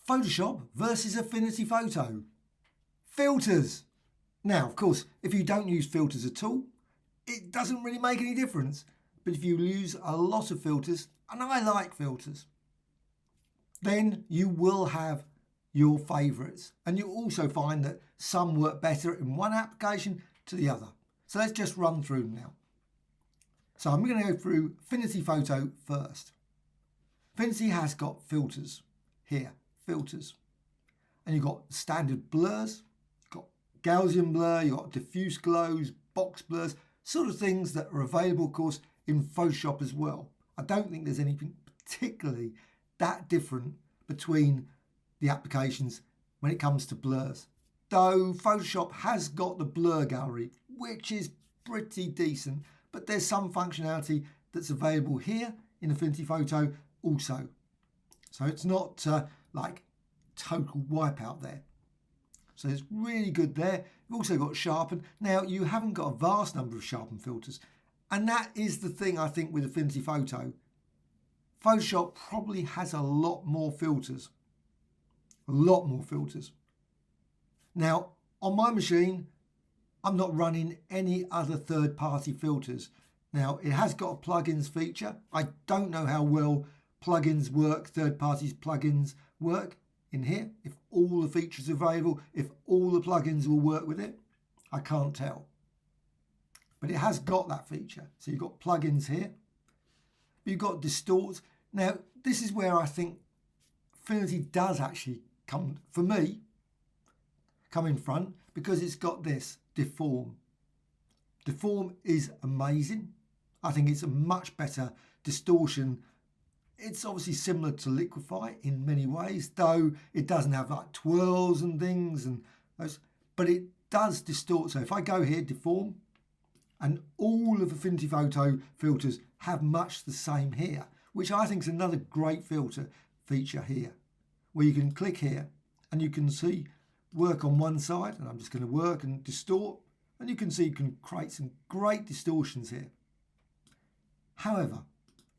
Photoshop versus Affinity Photo. Filters. Now, of course, if you don't use filters at all, it doesn't really make any difference. But if you use a lot of filters, and I like filters, then you will have your favourites. And you'll also find that some work better in one application to the other. So let's just run through them now. So I'm going to go through Affinity Photo first. Affinity has got filters here, filters. And you've got standard blurs, you've got Gaussian blur, you've got diffuse glows, box blurs, sort of things that are available, of course, in Photoshop as well. I don't think there's anything particularly that different between the applications when it comes to blurs. Though Photoshop has got the blur gallery, which is pretty decent, but there's some functionality that's available here in Affinity Photo also. So it's not like total wipeout there. So it's really good there. You've also got Sharpened. Now, you haven't got a vast number of Sharpened filters. And that is the thing, I think, with Affinity Photo. Photoshop probably has a lot more filters. A lot more filters. Now, on my machine, I'm not running any other third-party filters. Now, it has got a plugins feature. I don't know how well plugins work, third-party plugins work in here. If all the features are available, if all the plugins will work with it, I can't tell. But it has got that feature. So you've got plugins here. You've got Distort. Now, this is where I think Affinity does actually come, for me, come in front, because it's got this Deform. Deform is amazing. I think it's a much better distortion. It's obviously similar to Liquify in many ways, though it doesn't have like twirls and things, and those, but it does distort. So if I go here, Deform, and all of Affinity Photo filters have much the same here, which I think is another great filter feature here, where you can click here and you can see work on one side, and I'm just going to work and distort, and you can see you can create some great distortions here. However,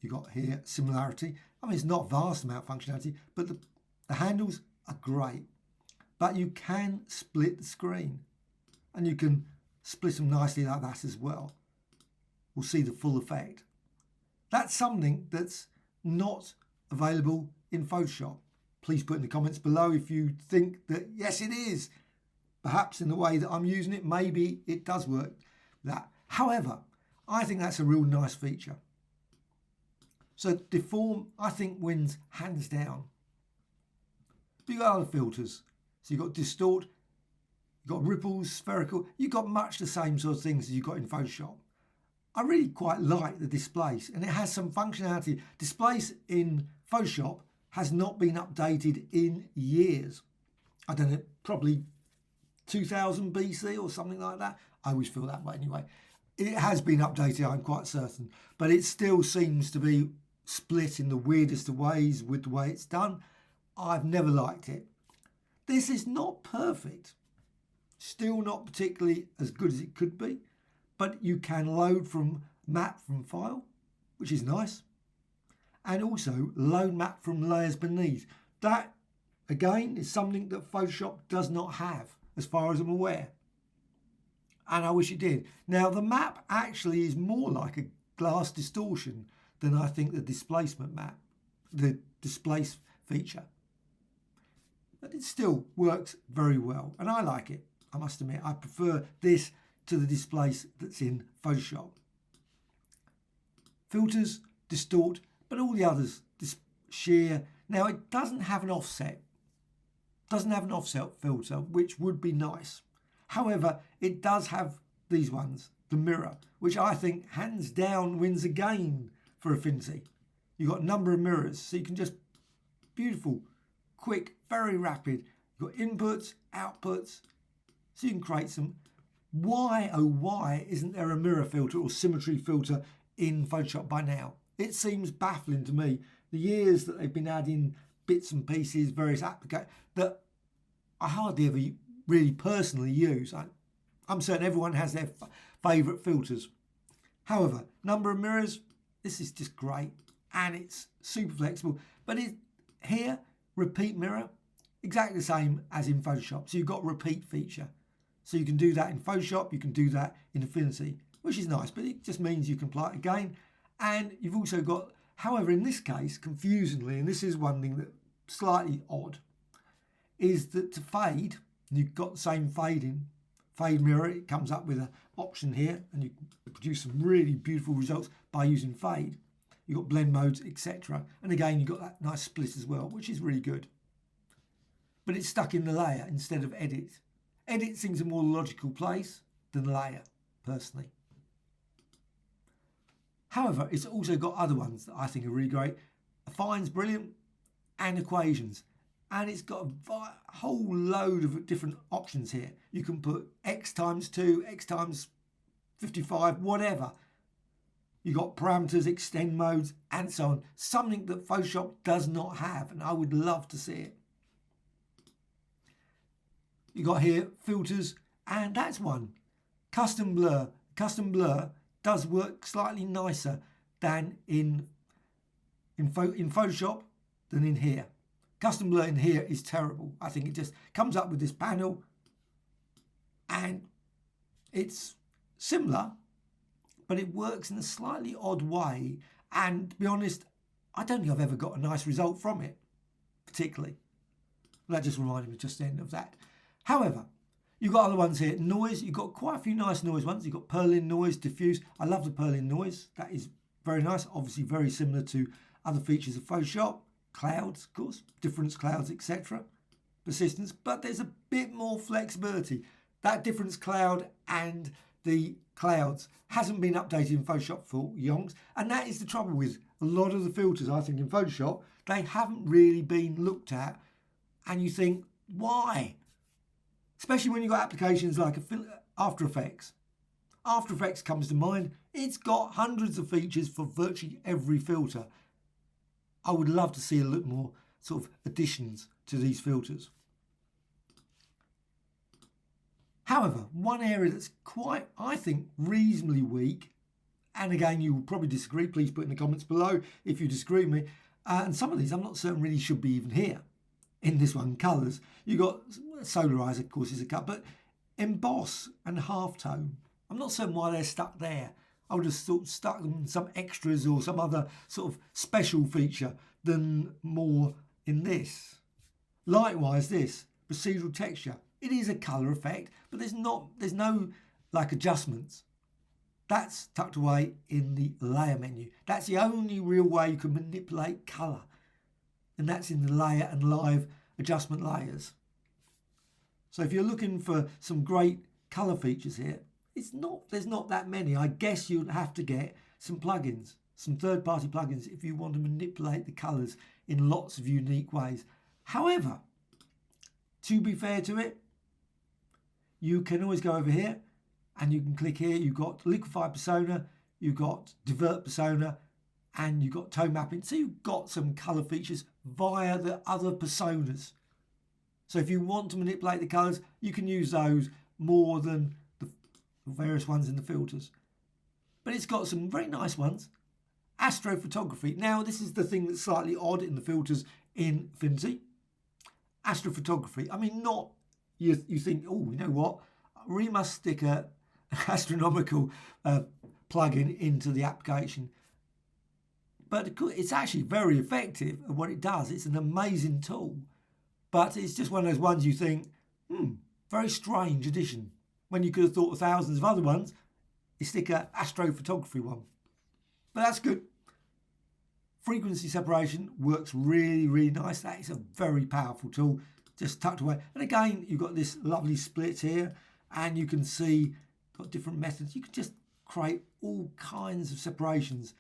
you got here similarity. I mean, it's not a vast amount of functionality, but the handles are great. But you can split the screen, and you can split them nicely like that as well. We'll see the full effect. That's something that's not available in Photoshop. Please put in the comments below if you think that, yes, it is. Perhaps in the way that I'm using it, maybe it does work. That. However, I think that's a real nice feature. So Deform, I think, wins hands down. But you've got other filters. So you've got Distort, you've got ripples, spherical. You've got much the same sort of things as you've got in Photoshop. I really quite like the displace, and it has some functionality. Displace in Photoshop has not been updated in years. I don't know, probably 2000 BC or something like that. I always feel that way anyway. It has been updated, I'm quite certain, but it still seems to be split in the weirdest of ways with the way it's done. I've never liked it. This is not perfect. Still not particularly as good as it could be, but you can load from map from file, which is nice. And also load map from layers beneath. That, again, is something that Photoshop does not have, as far as I'm aware. And I wish it did. Now, the map actually is more like a glass distortion than I think the displacement map, the displace feature. But it still works very well, and I like it. I must admit, I prefer this to the displace that's in Photoshop. Filters, Distort, but all the others, shear. Now, it doesn't have an offset. Doesn't have an offset filter, which would be nice. However, it does have these ones, the mirror, which I think hands down wins again for Affinity. You've got a number of mirrors, so you can just, beautiful, quick, very rapid. You've got inputs, outputs, so you can create some. Why, oh why, isn't there a mirror filter or symmetry filter in Photoshop by now? It seems baffling to me. The years that they've been adding bits and pieces, various applications, that I hardly ever really personally use. I'm certain everyone has their favourite filters. However, number of mirrors, this is just great, and it's super flexible. But here, repeat mirror, exactly the same as in Photoshop. So you've got a repeat feature. So you can do that in Photoshop, you can do that in Affinity, which is nice, but it just means you can apply it again. And you've also got, however, in this case, confusingly, and this is one thing that's slightly odd, is that to fade, you've got the same fade mirror, it comes up with an option here, and you can produce some really beautiful results by using fade. You've got blend modes, etc. And again, you've got that nice split as well, which is really good. But it's stuck in the layer instead of edit. Edit seems a more logical place than layer, personally. However, it's also got other ones that I think are really great. Affine's brilliant, and equations. And it's got a whole load of different options here. You can put X times 2, X times 55, whatever. You've got parameters, extend modes, and so on. Something that Photoshop does not have, and I would love to see it. You got here filters, and that's one. Custom blur. Custom blur does work slightly nicer than in Photoshop than in here. Custom blur in here is terrible. I think it just comes up with this panel, and it's similar, but it works in a slightly odd way. And to be honest, I don't think I've ever got a nice result from it, particularly. That just reminded me just then of that. However, you've got other ones here. Noise, you've got quite a few nice noise ones. You've got Perlin noise, diffuse. I love the Perlin noise. That is very nice. Obviously very similar to other features of Photoshop. Clouds, of course, difference clouds, etc. Persistence, but there's a bit more flexibility. That difference cloud and the clouds hasn't been updated in Photoshop for yonks, and that is the trouble with a lot of the filters, I think, in Photoshop. They haven't really been looked at, and you think, why? Especially when you've got applications like After Effects. After Effects comes to mind. It's got hundreds of features for virtually every filter. I would love to see a little more sort of additions to these filters. However, one area that's quite, I think, reasonably weak, and again, you will probably disagree, please put in the comments below if you disagree with me, and some of these I'm not certain really should be even here. In this one, colours, you've got Colorize, of course, is a cut, but emboss and halftone, I'm not certain why they're stuck there. I would have sort of stuck them in some extras or some other sort of special feature than more in this. Likewise, this procedural texture, it is a colour effect, but there's no like adjustments. That's tucked away in the layer menu. That's the only real way you can manipulate colour, and that's in the layer and live adjustment layers. So if you're looking for some great colour features here, there's not that many. I guess you'd have to get some plugins, some third-party plugins if you want to manipulate the colours in lots of unique ways. However, to be fair to it, you can always go over here and you can click here. You've got Liquify Persona, you've got Divert Persona, and you've got tone mapping. So you've got some colour features via the other personas. So if you want to manipulate the colours, you can use those more than the various ones in the filters. But it's got some very nice ones. Astrophotography. Now, this is the thing that's slightly odd in the filters in Affinity. Astrophotography. I mean, not you think, oh, you know what? We must stick an astronomical plugin into the application. But it's actually very effective at what it does. It's an amazing tool. But it's just one of those ones you think, very strange addition. When you could have thought of thousands of other ones, you stick an astrophotography one. But that's good. Frequency separation works really, really nice. That is a very powerful tool, just tucked away. And again, you've got this lovely split here, and you can see, got different methods. You can just create all kinds of separations.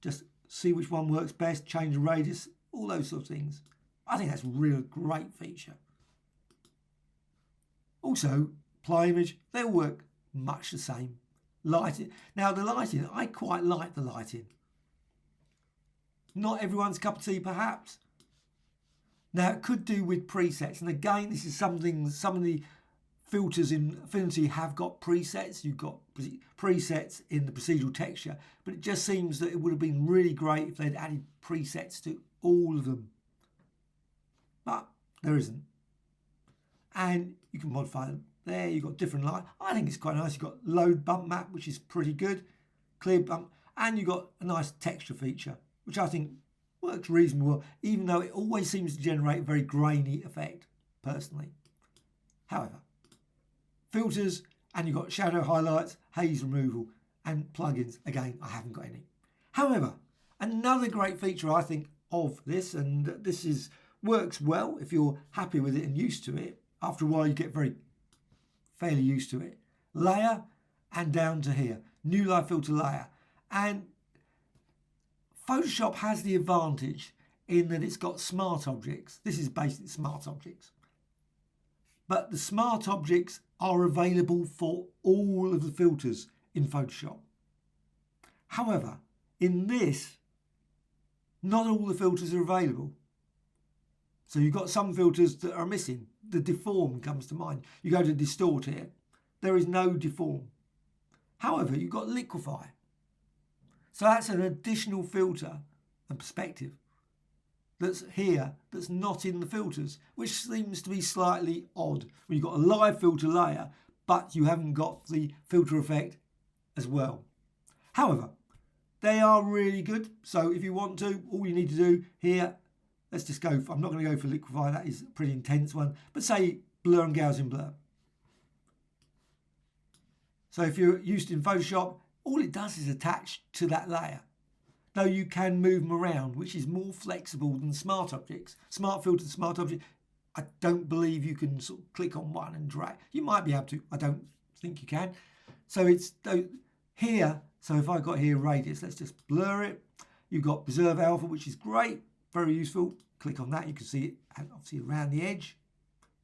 Just see which one works best, change the radius, all those sort of things. I think that's a real great feature. Also, apply image, they all work much the same. Lighting. Now the lighting, I quite like the lighting. Not everyone's cup of tea perhaps. Now it could do with presets, and again this is something some of the filters in Affinity have got presets. You've got presets in the procedural texture, but it just seems that it would have been really great if they'd added presets to all of them. But there isn't. and you can modify them there. You've got different light. I think it's quite nice. You've got load bump map, which is pretty good, clear bump, and you've got a nice texture feature, which I think works reasonably well, even though it always seems to generate a very grainy effect, personally. However, filters, and you've got shadow highlights, haze removal, and plugins. Again, I haven't got any. However, another great feature I think of this, and this works well if you're happy with it and used to it. After a while, you get fairly used to it. Layer and down to here, new live filter layer. And Photoshop has the advantage in that it's got smart objects. This is basically smart objects. But the smart objects are available for all of the filters in Photoshop. However, in this, not all the filters are available. So you've got some filters that are missing. The Deform comes to mind. You go to Distort here. There is no Deform. However, you've got Liquify. So that's an additional filter and perspective that's here, that's not in the filters, which seems to be slightly odd when you've got a live filter layer, but you haven't got the filter effect as well. However, they are really good. So if you want to, all you need to do here, let's just go, I'm not going to go for Liquify, that is a pretty intense one, but say blur and Gaussian blur. So if you're used in Photoshop, all it does is attach to that layer. Though you can move them around, which is more flexible than smart objects. Smart filter, smart object, I don't believe you can sort of click on one and drag. You might be able to, I don't think you can. So it's here, so if I got here radius, let's just blur it. You've got preserve alpha, which is great, very useful. Click on that, you can see it, and obviously around the edge,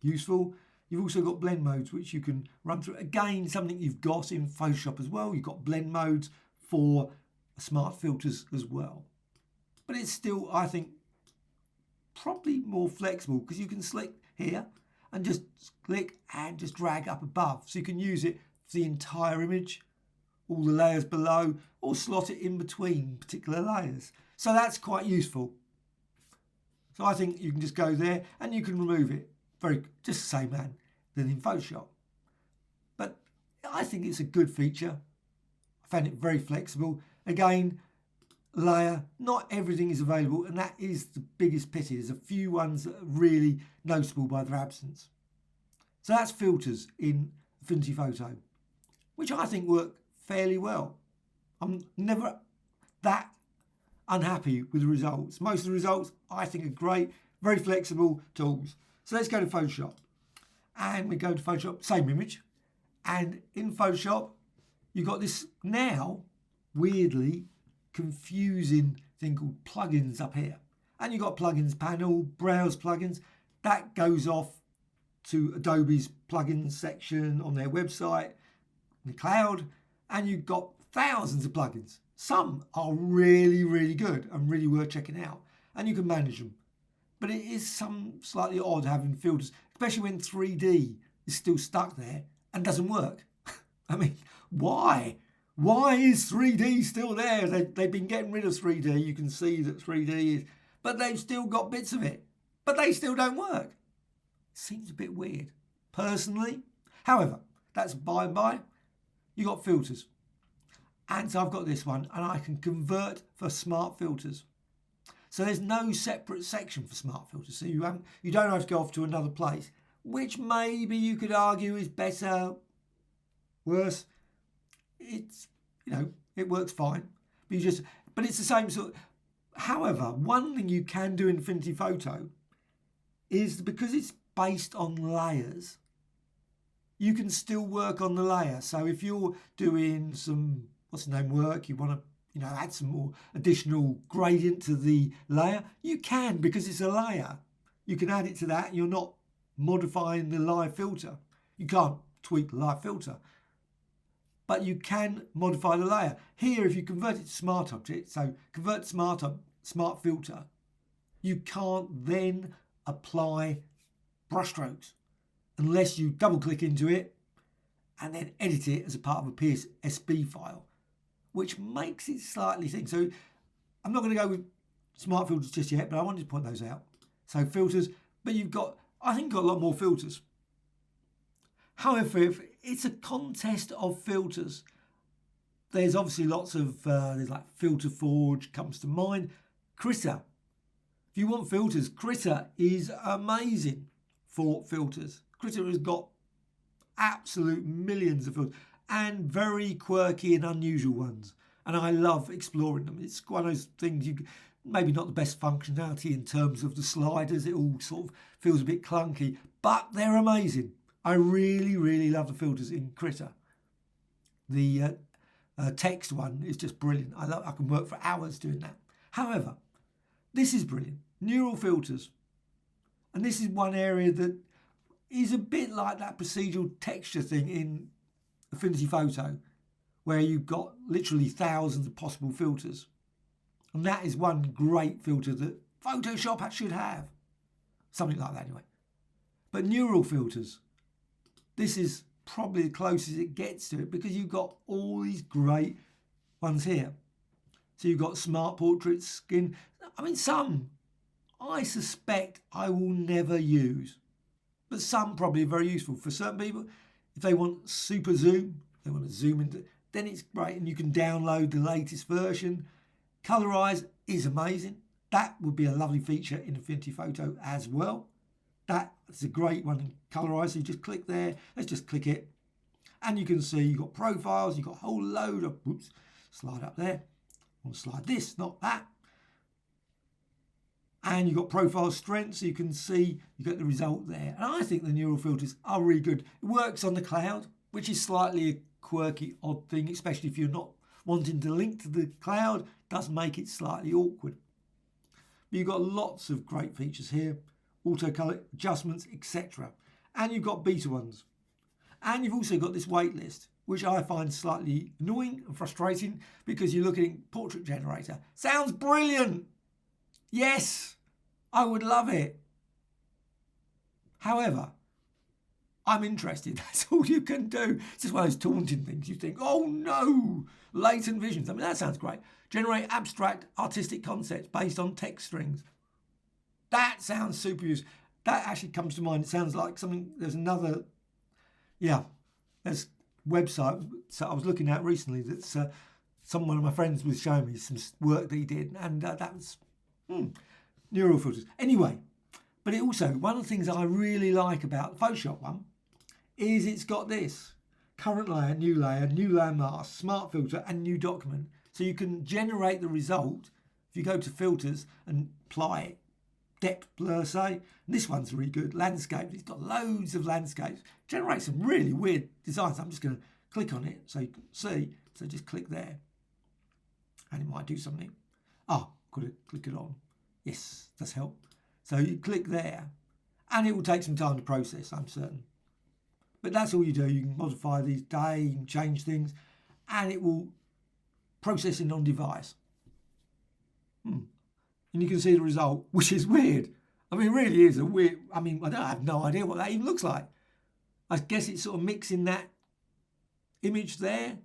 useful. You've also got blend modes, which you can run through. Again, something you've got in Photoshop as well. You've got blend modes for smart filters as well. But it's still, I think, probably more flexible because you can select here and just click and just drag up above. So you can use it for the entire image, all the layers below, or slot it in between particular layers. So that's quite useful. So I think you can just go there and you can remove it. Just the same man than in Photoshop. But I think it's a good feature. I found it very flexible. Again, layer, not everything is available, and that is the biggest pity. There's a few ones that are really noticeable by their absence. So that's filters in Affinity Photo, which I think work fairly well. I'm never that unhappy with the results. Most of the results I think are great, very flexible tools. So let's go to Photoshop, and we go to Photoshop, same image, and in Photoshop you've got this now weirdly confusing thing called plugins up here, and you've got plugins panel, browse plugins. That goes off to Adobe's plugins section on their website in the cloud, and you've got thousands of plugins. Some are really, really good and really worth checking out, and you can manage them. But it is slightly odd having filters, especially when 3D is still stuck there and doesn't work. I mean, why? Why is 3D still there? They've been getting rid of 3D. You can see that 3D is, but they've still got bits of it. But they still don't work. Seems a bit weird, personally. However, that's by and by. You got filters. And so I've got this one, and I can convert for smart filters. So there's no separate section for smart filters. So you don't have to go off to another place, which maybe you could argue is better, worse. It's, it works fine. But it's the same sort. However, one thing you can do in Affinity Photo is because it's based on layers, you can still work on the layer. So if you're doing some, work, you want to add some more additional gradient to the layer, you can, because it's a layer. You can add it to that, and you're not modifying the live filter. You can't tweak the live filter, but you can modify the layer. Here, if you convert it to smart object, so convert to smart filter, you can't then apply brushstrokes unless you double click into it and then edit it as a part of a PSB file, which makes it slightly thing. So I'm not going to go with smart filters just yet, but I wanted to point those out. So filters, but I think you've got a lot more filters. However, if it's a contest of filters, there's obviously lots of, there's like Filter Forge comes to mind. Critter. If you want filters, Critter is amazing for filters. Critter has got absolute millions of filters and very quirky and unusual ones. And I love exploring them. It's one of those things maybe not the best functionality in terms of the sliders. It all sort of feels a bit clunky, but they're amazing. I really, really love the filters in Critter. The text one is just brilliant. I can work for hours doing that. However, this is brilliant. Neural filters. And this is one area that is a bit like that procedural texture thing in Affinity Photo, where you've got literally thousands of possible filters. And that is one great filter that Photoshop should have. Something like that anyway. But neural filters, this is probably the closest it gets to it, because you've got all these great ones here. So you've got smart portraits, skin. I mean, some I suspect I will never use, but some probably are very useful for certain people. If they want super zoom, they want to zoom into, then it's great, and you can download the latest version. Colorize is amazing. That would be a lovely feature in Affinity Photo as well. That's a great one in Colorize. So you just click there. Let's just click it. And you can see you've got profiles. You've got a whole load of, whoops, slide up there. I want to slide this, not that. And you've got profile strength, so you can see you get the result there. And I think the neural filters are really good. It works on the cloud, which is slightly a quirky, odd thing, especially if you're not wanting to link to the cloud. It does make it slightly awkward. But you've got lots of great features here. Auto color adjustments, etc. And you've got beta ones. And you've also got this waitlist, which I find slightly annoying and frustrating, because you're looking at portrait generator. Sounds brilliant. Yes, I would love it. However, I'm interested. That's all you can do. It's just one of those taunting things. You think, oh no, latent visions. I mean, that sounds great. Generate abstract artistic concepts based on text strings. That sounds super useful. That actually comes to mind. It sounds like something, there's another, there's a website so I was looking at recently that's one of my friends was showing me some work that he did, and that was neural filters. Anyway, but it also, one of the things I really like about the Photoshop one is it's got this current layer, new layer mask, smart filter, and new document. So you can generate the result if you go to filters and apply it. Depth blur, say. And this one's really good. Landscape. It's got loads of landscapes. Generates some really weird designs. I'm just going to click on it so you can see. So just click there. And it might do something. Oh, got to click it on. Yes, does help. So you click there. And it will take some time to process, I'm certain. But that's all you do. You can modify these day, you can change things, and it will process it on device. And you can see the result, which is weird. I mean, it really is a weird, I have no idea what that even looks like. I guess it's sort of mixing that image there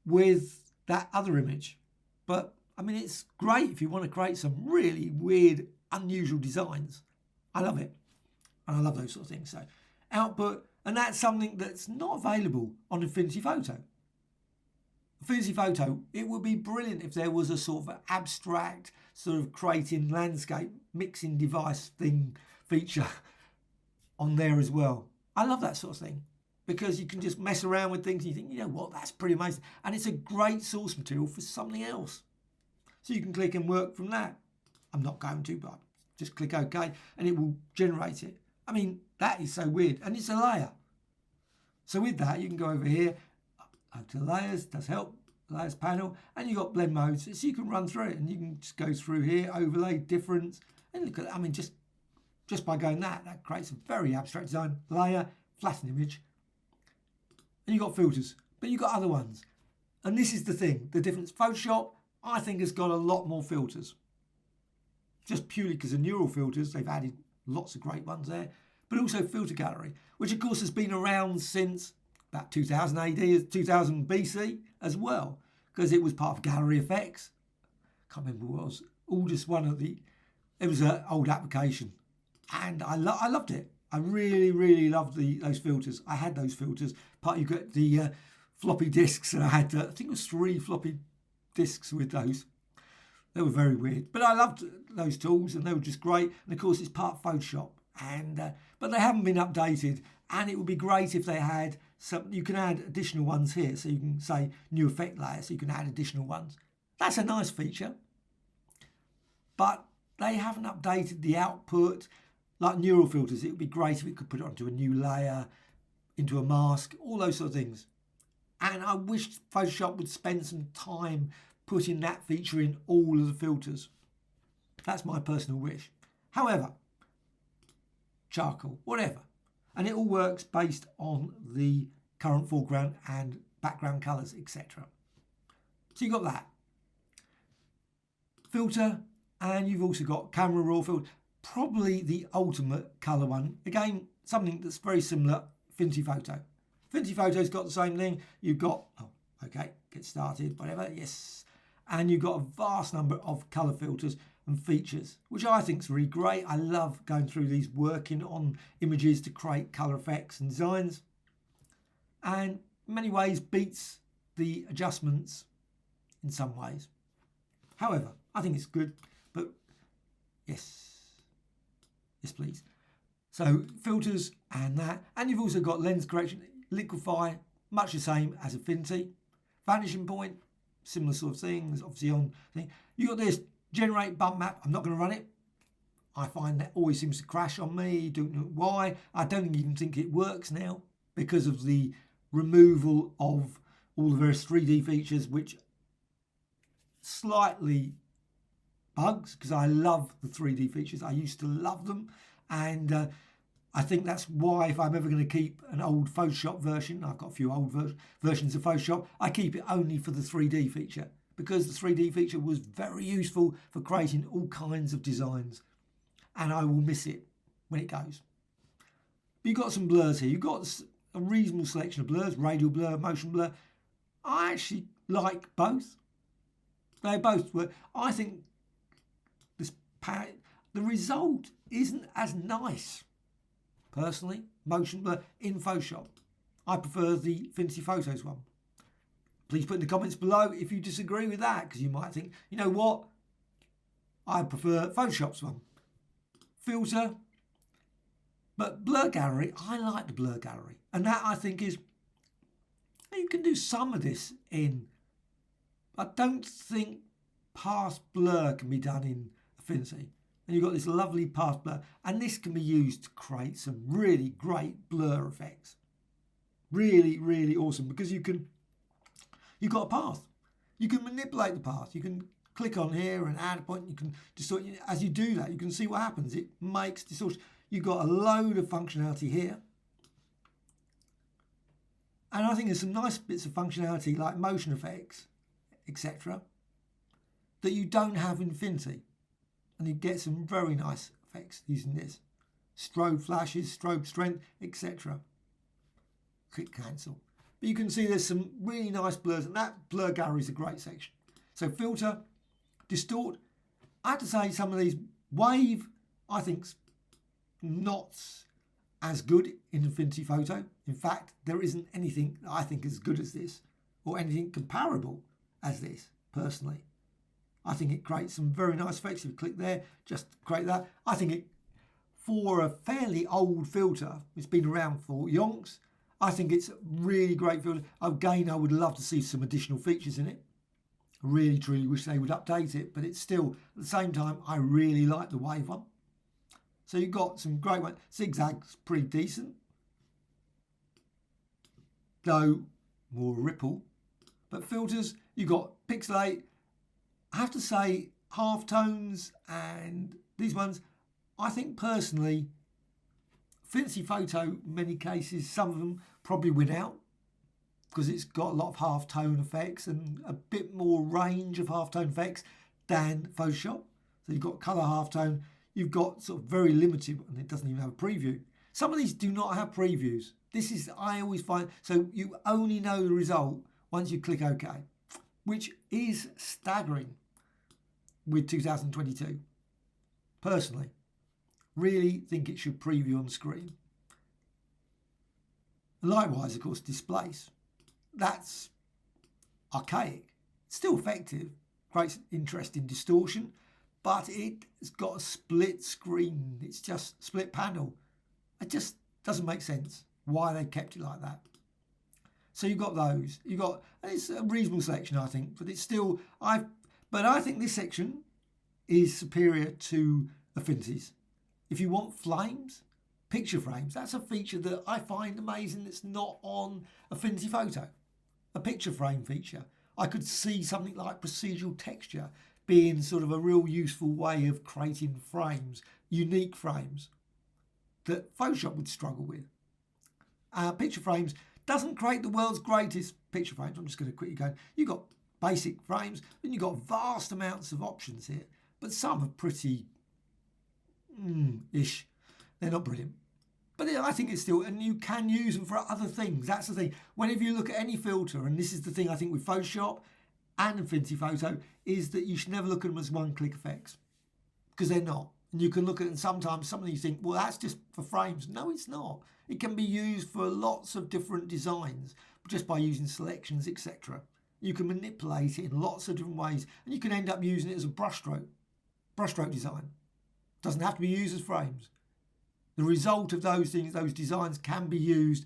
with that other image. But, I mean, it's great if you want to create some really weird, unusual designs. I love it. And I love those sort of things. So, output, and that's something that's not available on Affinity Photo. Affinity Photo, it would be brilliant if there was a sort of abstract, sort of creating landscape, mixing device thing feature on there as well. I love that sort of thing, because you can just mess around with things and you think, you know what, that's pretty amazing. And it's a great source material for something else. So you can click and work from that. I'm not going to, but just click OK and it will generate it. I mean, that is so weird. And it's a layer. So with that, you can go over here, up to layers, does help, layers panel, and you've got blend modes. So you can run through it and you can just go through here, overlay, difference, and look at, I mean, just by going that creates a very abstract design. Layer, flatten image, and you've got filters, but you've got other ones. And this is the thing, the difference. Photoshop, I think, has got a lot more filters. Just purely because of neural filters, they've added lots of great ones there, but also filter gallery, which of course has been around since about 2000 AD, 2000 BC as well, because it was part of Gallery Effects. Can't remember what it was. All just one of the, it was an old application, and I loved it. I really love those filters. I had those filters. Part you got the floppy disks, and I had I think it was 3 floppy disks with those. They were very weird, but I loved those tools, and they were just great. And of course, it's part Photoshop, and but they haven't been updated. And it would be great if they had some. You can add additional ones here, so you can say new effect layer, so you can add additional ones. That's a nice feature, but they haven't updated the output. Like neural filters, it would be great if it could put it onto a new layer, into a mask, all those sort of things. And I wish Photoshop would spend some time putting that feature in all of the filters. That's my personal wish. However, charcoal, whatever. And it all works based on the current foreground and background colours, etc. So you've got that. Filter, and you've also got camera raw filter. Probably the ultimate colour one. Again, something that's very similar, Affinity Photo. Affinity Photo's got the same thing. You've got, oh, okay, get started, whatever, yes. And you've got a vast number of colour filters and features, which I think is really great. I love going through these, working on images to create colour effects and designs. And in many ways beats the adjustments in some ways. However, I think it's good, but yes, please. So filters and that, and you've also got lens correction, liquify, much the same as Affinity. Vanishing point, similar sort of things, obviously on thing. You got this generate bump map. I'm not going to run it. I find that always seems to crash on me. Don't know why. I don't even think it works now because of the removal of all the various 3D features, which slightly bugs, because I love the 3D features. I used to love them, and I think that's why if I'm ever going to keep an old Photoshop version, I've got a few old versions of Photoshop, I keep it only for the 3D feature, because the 3D feature was very useful for creating all kinds of designs, and I will miss it when it goes. But you've got some blurs here. You've got a reasonable selection of blurs, radial blur, motion blur. I actually like both. They both work. I think the result isn't as nice, personally, motion blur in Photoshop. I prefer the Affinity Photos one. Please put in the comments below if you disagree with that, because you might think, you know what, I prefer Photoshop's one. Filter, but blur gallery, I like the blur gallery. And that I think is, you can do some of this in, I don't think pass blur can be done in Affinity. And you've got this lovely pass blur, and this can be used to create some really great blur effects. Really awesome, because you've got a path. You can manipulate the path. You can click on here and add a point. You can distort. As you do that, you can see what happens. It makes distortion. You've got a load of functionality here. And I think there's some nice bits of functionality like motion effects, etc., that you don't have in Affinity. And you get some very nice effects using this. Strobe flashes, strobe strength, etc. Click cancel. But you can see there's some really nice blurs, and that blur gallery is a great section. So filter, distort. I have to say some of these, wave, I think's not as good in Affinity Photo. In fact, there isn't anything that I think as good as this, or anything comparable as this, personally. I think it creates some very nice effects. If you click there, just create that. I think it, for a fairly old filter, it's been around for yonks, I think it's a really great filter. Again, I would love to see some additional features in it. I really, truly wish they would update it, but it's still, at the same time, I really like the wave one. So you've got some great ones. Zigzag's pretty decent. Though, more ripple. But filters, you've got pixelate. I have to say, half tones and these ones, I think personally, Affinity Photo, in many cases, some of them probably win out because it's got a lot of half tone effects and a bit more range of half tone effects than Photoshop. So you've got colour half tone, you've got sort of very limited, and it doesn't even have a preview. Some of these do not have previews. This is, I always find, so you only know the result once you click OK, which is staggering with 2022. Personally, really think it should preview on screen. And likewise, of course, displace. That's archaic. It's still effective, creates interesting distortion, but it's got a split screen. It's just split panel. It just doesn't make sense why they kept it like that. So you've got those. And it's a reasonable selection, I think, but it's still, but I think this section is superior to Affinity's. If you want flames, picture frames, that's a feature that I find amazing that's not on Affinity Photo. A picture frame feature. I could see something like procedural texture being sort of a real useful way of creating frames, unique frames, that Photoshop would struggle with. Picture frames doesn't create the world's greatest picture frames. I'm just going to quickly go. You've got basic frames, and you've got vast amounts of options here, but some are pretty ish. They're not brilliant. But I think it's still, and you can use them for other things. That's the thing. Whenever you look at any filter, and this is the thing I think with Photoshop and Affinity Photo, is that you should never look at them as one-click effects, because they're not. And you can look at it, and sometimes some of these think, well, that's just for frames. No, it's not. It can be used for lots of different designs, just by using selections, etc. You can manipulate it in lots of different ways, and you can end up using it as a brushstroke design. Doesn't have to be used as frames. The result of those things, those designs, can be used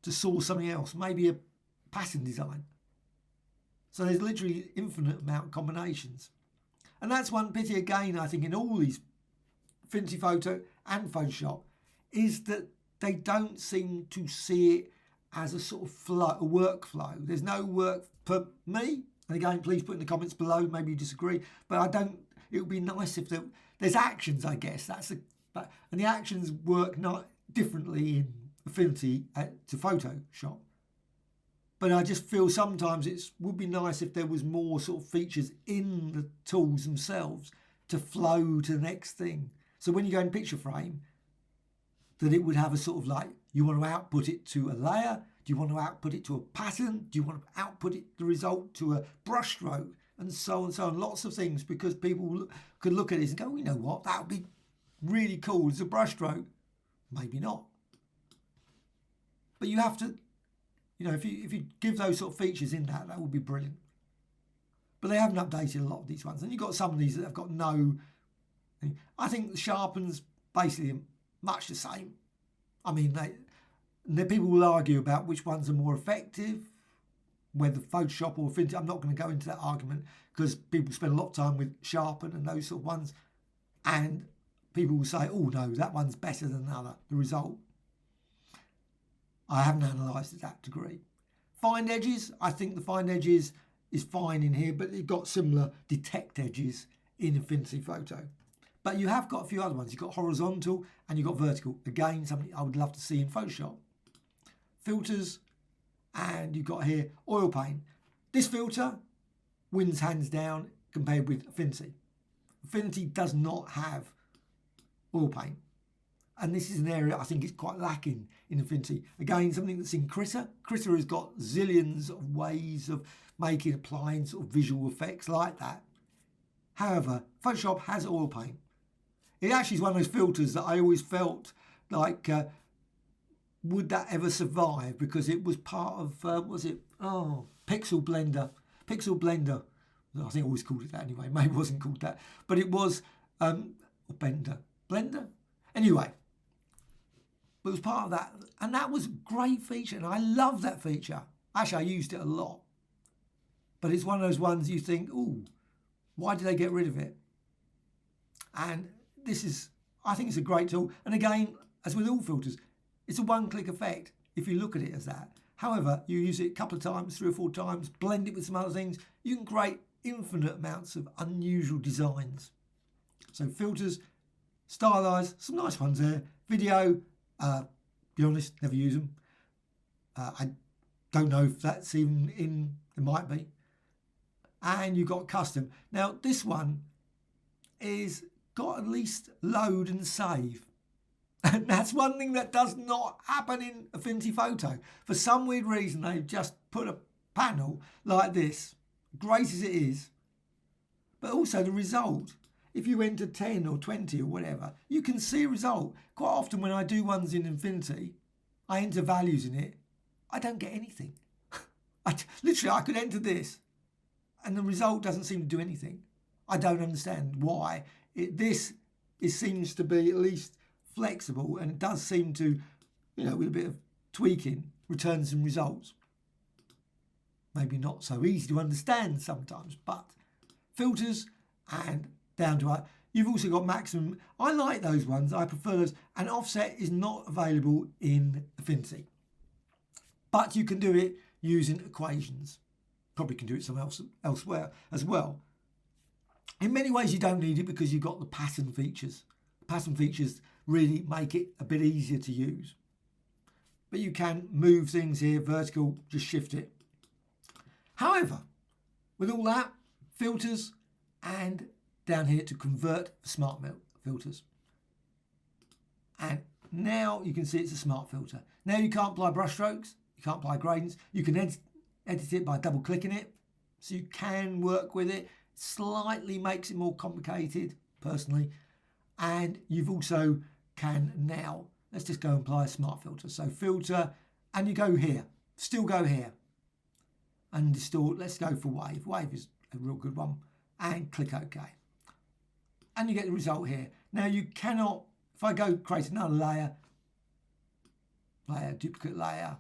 to source something else, maybe a pattern design. So there's literally infinite amount of combinations. And that's one pity again, I think, in all these Affinity Photo and Photoshop, is that they don't seem to see it as a sort of flow, a workflow. There's no work for me. And again, please put in the comments below, maybe you disagree, but it would be nice if there's actions, I guess. And the actions work not differently in Affinity to Photoshop. But I just feel sometimes it would be nice if there was more sort of features in the tools themselves to flow to the next thing. So when you go in picture frame, that it would have a sort of like, you want to output it to a layer? Do you want to output it to a pattern? Do you want to output the result to a brushstroke? And so on and so on. Lots of things, because people could look at this and go, you know what, that would be really cool as a brushstroke. Maybe not. But you have to, if you give those sort of features in that would be brilliant. But they haven't updated a lot of these ones. And you've got some of these that have got no, I think the Sharpened's basically much the same. I mean, people will argue about which ones are more effective, whether Photoshop or Affinity. I'm not going to go into that argument, because people spend a lot of time with Sharpened and those sort of ones. And people will say, oh no, that one's better than the other, the result. I haven't analysed it to that degree. Find edges, I think the find edges is fine in here, but it got similar detect edges in Affinity Photo. But you have got a few other ones. You've got horizontal and you've got vertical. Again, something I would love to see in Photoshop. Filters, and you've got here oil paint. This filter wins hands down compared with Affinity. Affinity does not have oil paint. And this is an area I think is quite lacking in Affinity. Again, something that's in Krita. Krita has got zillions of ways of applying sort of visual effects like that. However, Photoshop has oil paint. It actually is one of those filters that I always felt like, would that ever survive? Because it was part of, Pixel Blender. Pixel Blender. I think I always called it that anyway. Maybe it wasn't called that. But it was, Blender? Anyway, it was part of that. And that was a great feature. And I love that feature. Actually, I used it a lot. But it's one of those ones you think, ooh, why did they get rid of it? And I think it's a great tool. And again, as with all filters, it's a one-click effect if you look at it as that. However, you use it a couple of times, 3 or 4 times, blend it with some other things, you can create infinite amounts of unusual designs. So filters, stylize, some nice ones there. Video, be honest, never use them. I don't know if that's even in, it might be. And you've got custom. Now, this one is got at least load and save. And that's one thing that does not happen in Affinity Photo. For some weird reason, they've just put a panel like this, great as it is, but also the result. If you enter 10 or 20 or whatever, you can see a result. Quite often when I do ones in Affinity, I enter values in it, I don't get anything. Literally, I could enter this and the result doesn't seem to do anything. I don't understand why. This seems to be at least flexible, and it does seem to, with a bit of tweaking, return some results. Maybe not so easy to understand sometimes, but filters and down to you've also got maximum. I like those ones. I prefer those. And offset is not available in Affinity, but you can do it using equations. Probably can do it elsewhere as well. In many ways you don't need it because you've got the pattern features. The pattern features really make it a bit easier to use. But you can move things here, vertical, just shift it. However, with all that, filters and down here to convert smart filters. And now you can see it's a smart filter. Now you can't apply brush strokes, you can't apply gradients. You can edit it by double clicking it. So you can work with it. Slightly makes it more complicated, personally. And you've also can now, let's just go and apply a smart filter. So filter, and you go here, still go here. And distort, let's go for wave. Wave is a real good one. And click OK. And you get the result here. Now you cannot, if I go create another layer, duplicate layer,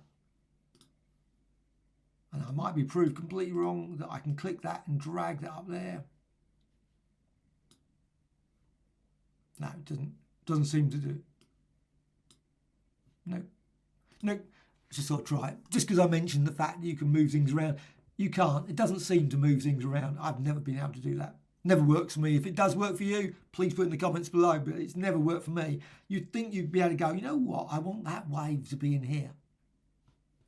and I might be proved completely wrong that I can click that and drag that up there. No, it doesn't seem to do. No. Just sort of try it. Just because I mentioned the fact that you can move things around, you can't. It doesn't seem to move things around. I've never been able to do that. Never works for me. If it does work for you, please put in the comments below, but it's never worked for me. You'd think you'd be able to go, you know what, I want that wave to be in here.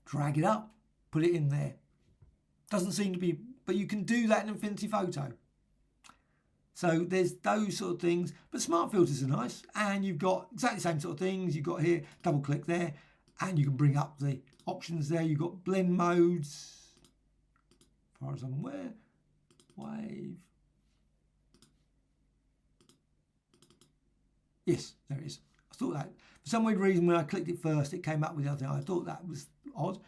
Drag it up, put it in there. Doesn't seem to be, but you can do that in Affinity Photo. So there's those sort of things, but smart filters are nice, and you've got exactly the same sort of things. You've got here, double click there, and you can bring up the options there. You've got blend modes, as far as I'm aware, wave. Yes, there it is. I thought that, for some weird reason, when I clicked it first, it came up with the other thing. I thought that was odd.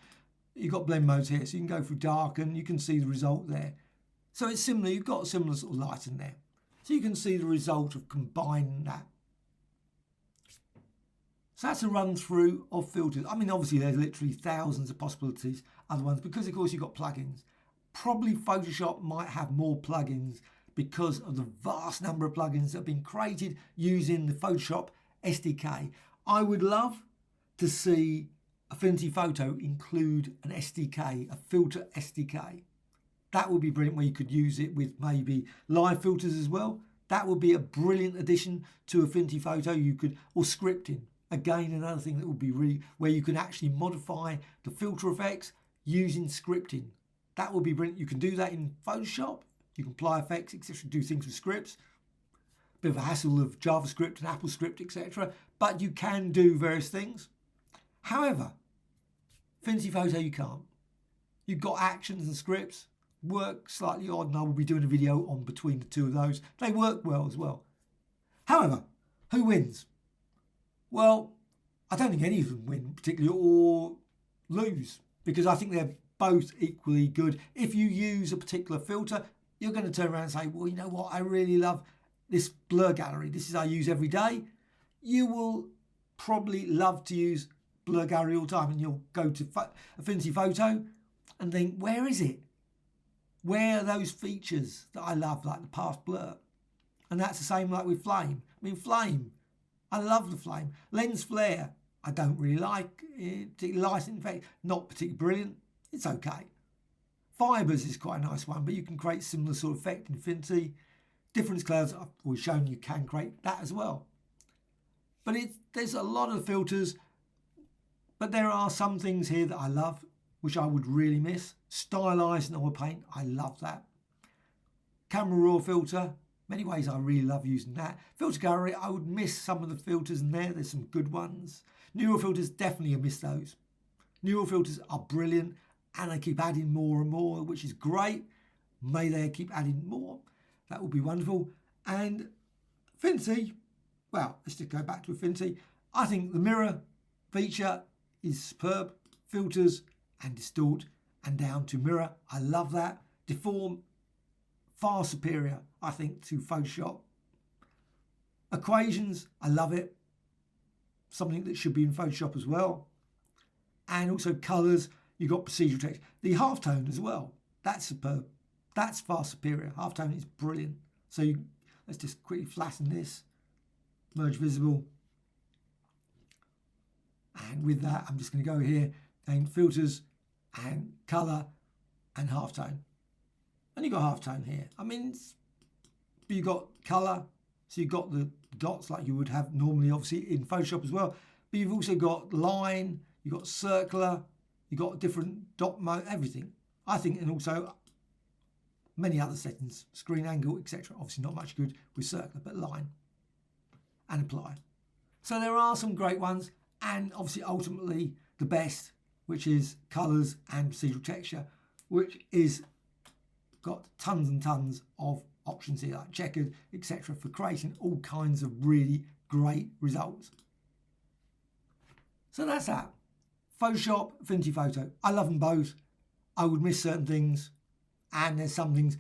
You've got blend modes here, so you can go through darken, you can see the result there. So it's similar, you've got a similar sort of light in there. So you can see the result of combining that. So that's a run through of filters. I mean, obviously there's literally thousands of possibilities, other ones, because of course you've got plugins. Probably Photoshop might have more plugins because of the vast number of plugins that have been created using the Photoshop SDK. I would love to see Affinity Photo include an SDK, a filter SDK. That would be brilliant, where you could use it with maybe live filters as well. That would be a brilliant addition to Affinity Photo. You could, or scripting. Again, another thing that would be really, where you can actually modify the filter effects using scripting. That would be brilliant. You can do that in Photoshop. You can apply effects, etc., do things with scripts. Bit of a hassle of JavaScript and AppleScript, etc. But you can do various things. However, Affinity Photo you can't. You've got actions and scripts, work slightly odd, and I will be doing a video on between the two of those. They work well as well. However, who wins? Well, I don't think any of them win particularly or lose, because I think they're both equally good. If you use a particular filter, you're going to turn around and say, well, you know what, I really love this blur gallery. This is I use every day. You will probably love to use blur gallery all the time, and you'll go to Affinity Photo and think, where is it? Where are those features that I love, like the past blur? And that's the same like with flame. I mean, flame, I love the flame. Lens flare, I don't really like it. Particularly lighting effect, not particularly brilliant. It's okay. Fibers is quite a nice one, but you can create similar sort of effect in Affinity. Difference clouds, I've always shown you can create that as well. But there's a lot of filters, but there are some things here that I love, which I would really miss. Stylized and oil paint, I love that. Camera raw filter, many ways I really love using that. Filter gallery, I would miss some of the filters in there. There's some good ones. Neural filters, definitely I miss those. Neural filters are brilliant, and they keep adding more and more, which is great. May they keep adding more. That would be wonderful. And Affinity, well, let's just go back to Affinity. I think the mirror feature is superb. Filters and distort and down to mirror. I love that. Deform, far superior, I think, to Photoshop. Equations, I love it. Something that should be in Photoshop as well. And also colours, you've got procedural text. The halftone as well, that's superb. That's far superior. Halftone is brilliant. So let's just quickly flatten this. Merge visible. And with that, I'm just going to go here and filters and colour and halftone. And you've got halftone here. I mean, you've got colour, so you've got the dots like you would have normally, obviously, in Photoshop as well. But you've also got line, you've got circular, you've got different dot mode, everything. I think, and also many other settings, screen angle, etc. Obviously not much good with circular, but line and apply. So there are some great ones, and obviously ultimately the best, which is colours and procedural texture, which is got tons and tons of options here, like checkered, etc., for creating all kinds of really great results. So that's that. Photoshop, Affinity Photo. I love them both. I would miss certain things, and there's some things.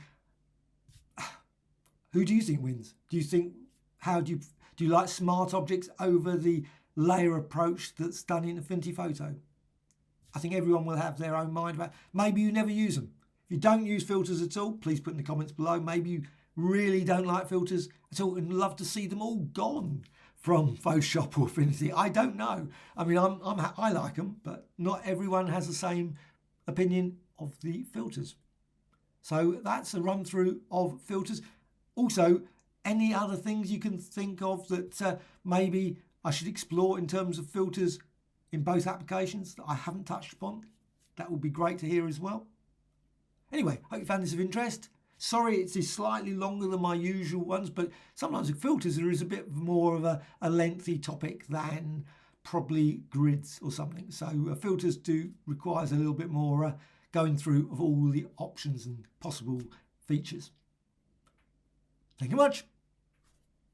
Who do you think wins? Do you like smart objects over the layer approach that's done in Affinity Photo? I think everyone will have their own mind about it. Maybe you never use them. If you don't use filters at all, please put in the comments below. Maybe you really don't like filters at all and love to see them all gone from Photoshop or Affinity. I don't know. I mean, I like them, but not everyone has the same opinion of the filters. So that's a run through of filters. Also, any other things you can think of that maybe I should explore in terms of filters in both applications that I haven't touched upon, that would be great to hear as well. Anyway, hope you found this of interest. Sorry it's slightly longer than my usual ones, but sometimes with filters there is a bit more of a lengthy topic than probably grids or something. So filters do requires a little bit more going through of all the options and possible features. Thank you much.